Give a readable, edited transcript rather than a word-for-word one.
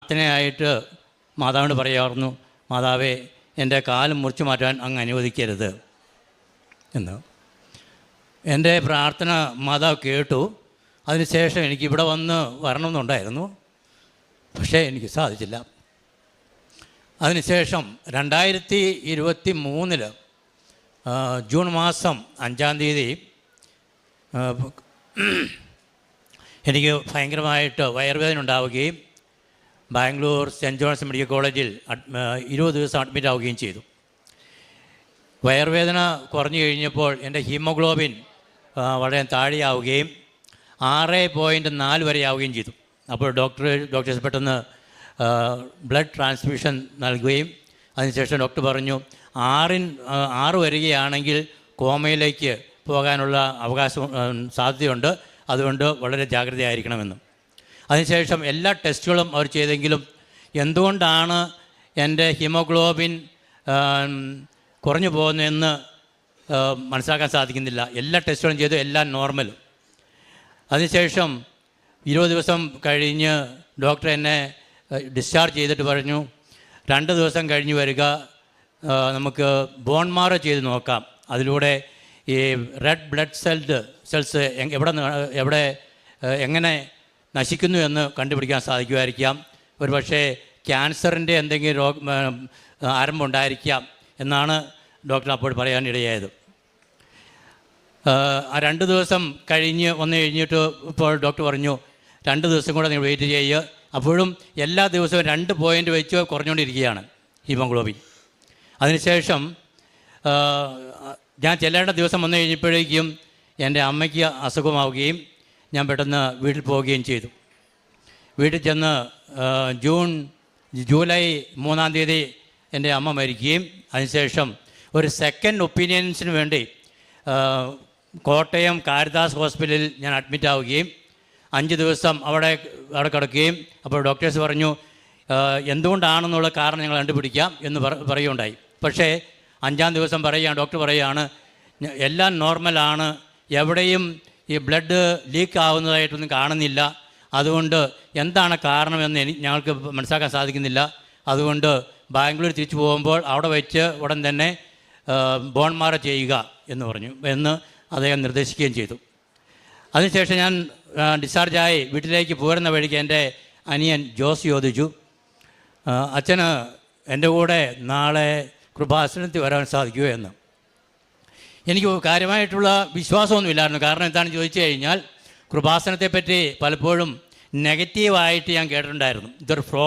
പ്രാർത്ഥനയായിട്ട് മാതാവിനോട് പറയാമായിരുന്നു, മാതാവേ എൻ്റെ കാലം മുറിച്ചു മാറ്റാൻ അങ്ങ് അനുവദിക്കരുത് എന്ന്. എൻ്റെ പ്രാർത്ഥന മാതാവ് കേട്ടു. അതിനുശേഷം എനിക്ക് ഇവിടെ വന്ന് വരണമെന്നുണ്ടായിരുന്നു, പക്ഷേ എനിക്ക് സാധിച്ചില്ല. അതിനുശേഷം 2023 ജൂൺ മാസം 5-ാം തീയതി എനിക്ക് ഭയങ്കരമായിട്ട് വയറുവേദന ഉണ്ടാവുകയും ബാംഗ്ലൂർ സെൻറ്റ് ജോൺസ് മെഡിക്കൽ കോളേജിൽ 20 ദിവസം അഡ്മിറ്റ് ആവുകയും ചെയ്തു. വയറുവേദന കുറഞ്ഞു കഴിഞ്ഞപ്പോൾ എൻ്റെ ഹീമോഗ്ലോബിൻ വളരെ താഴെയാവുകയും 6.4 വരെ ആവുകയും ചെയ്തു. അപ്പോൾ ഡോക്ടേഴ്സ് പെട്ടെന്ന് ബ്ലഡ് ട്രാൻസ്ഫ്യൂഷൻ നൽകുകയും അതിനുശേഷം ഡോക്ടർ പറഞ്ഞു 6 വരികയാണെങ്കിൽ കോമയിലേക്ക് പോകാനുള്ള സാധ്യതയുണ്ട്, അതുകൊണ്ട് വളരെ ജാഗ്രതയായിരിക്കണമെന്ന്. അതിനുശേഷം എല്ലാ ടെസ്റ്റുകളും അവർ ചെയ്തെങ്കിലും എന്തുകൊണ്ടാണ് എൻ്റെ ഹീമോഗ്ലോബിൻ കുറഞ്ഞു പോകുന്നതെന്ന് മനസ്സിലാക്കാൻ സാധിക്കുന്നില്ല. എല്ലാ ടെസ്റ്റുകളും ചെയ്തു, എല്ലാം നോർമൽ. അതിനുശേഷം 20 ദിവസം കഴിഞ്ഞ് ഡോക്ടർ എന്നെ ഡിസ്ചാർജ് ചെയ്തിട്ട് പറഞ്ഞു, 2 ദിവസം കഴിഞ്ഞ് വരിക, നമുക്ക് ബോൺ മാറോ ചെയ്ത് നോക്കാം. അതിലൂടെ ഈ റെഡ് ബ്ലഡ് സെൽസ് എങ്ങനെ നശിക്കുന്നു എന്ന് കണ്ടുപിടിക്കാൻ സാധിക്കുമായിരിക്കാം. ഒരു പക്ഷേ ക്യാൻസറിൻ്റെ എന്തെങ്കിലും ആരംഭം ഉണ്ടായിരിക്കാം എന്നാണ് ഡോക്ടർ അപ്പോൾ പറയാനിടയായത്. 2 ദിവസം കഴിഞ്ഞിട്ട് ഇപ്പോൾ ഡോക്ടർ പറഞ്ഞു 2 ദിവസം കൂടെ നിങ്ങൾ വെയിറ്റ് ചെയ്യുക. അപ്പോഴും എല്ലാ ദിവസവും 2 പോയിൻ്റ് വെച്ച് കുറഞ്ഞുകൊണ്ടിരിക്കുകയാണ് ഹീമോഗ്ലോബിൻ. അതിനുശേഷം ഞാൻ ചെല്ലേണ്ട ദിവസം വന്നു കഴിഞ്ഞപ്പോഴേക്കും എൻ്റെ അമ്മയ്ക്ക് അസുഖമാവുകയും ഞാൻ പെട്ടെന്ന് വീട്ടിൽ പോവുകയും ചെയ്തു. വീട്ടിൽ ചെന്ന് ജൂലൈ 3-ാം തീയതി എൻ്റെ അമ്മ മരിക്കുകയും അതിനുശേഷം ഒരു സെക്കൻഡ് ഒപ്പീനിയൻസിന് വേണ്ടി കോട്ടയം കാരിതാസ് ഹോസ്പിറ്റലിൽ ഞാൻ അഡ്മിറ്റ് ആവുകയും 5 ദിവസം അവിടെ കിടക്കുകയും അപ്പോൾ ഡോക്ടേഴ്സ് പറഞ്ഞു എന്തുകൊണ്ടാണെന്നുള്ള കാരണം ഞങ്ങൾ കണ്ടുപിടിക്കാം എന്ന് പറയുകയുണ്ടായി. പക്ഷേ 5-ാം ദിവസം ഡോക്ടർ പറയുകയാണ് എല്ലാം നോർമലാണ്, എവിടെയും ഈ ബ്ലഡ് ലീക്ക് ആവുന്നതായിട്ടൊന്നും കാണുന്നില്ല, അതുകൊണ്ട് എന്താണ് കാരണമെന്ന് ഞങ്ങൾക്ക് മനസ്സിലാക്കാൻ സാധിക്കുന്നില്ല, അതുകൊണ്ട് ബാംഗ്ലൂർ തിരിച്ചു പോകുമ്പോൾ അവിടെ വെച്ച് ഉടൻ തന്നെ ബോൺ മാറോ ചെയ്യുക എന്ന് അദ്ദേഹം നിർദ്ദേശിക്കുകയും ചെയ്തു. അതിനുശേഷം ഞാൻ ഡിസ്ചാർജായി വീട്ടിലേക്ക് പോരുന്ന വഴിക്ക് എൻ്റെ അനിയൻ ജോസ് ചോദിച്ചു, അച്ഛന് എൻ്റെ കൂടെ നാളെ കൃപാസനത്തിൽ വരാൻ സാധിക്കുമോ എന്ന്. എനിക്ക് കാര്യമായിട്ടുള്ള വിശ്വാസമൊന്നുമില്ലായിരുന്നു. കാരണം എന്താണെന്ന് ചോദിച്ചു കഴിഞ്ഞാൽ കൃപാസനത്തെപ്പറ്റി പലപ്പോഴും നെഗറ്റീവായിട്ട് ഞാൻ കേട്ടിട്ടുണ്ടായിരുന്നു. ഇതൊരു ഫ്രോഡ്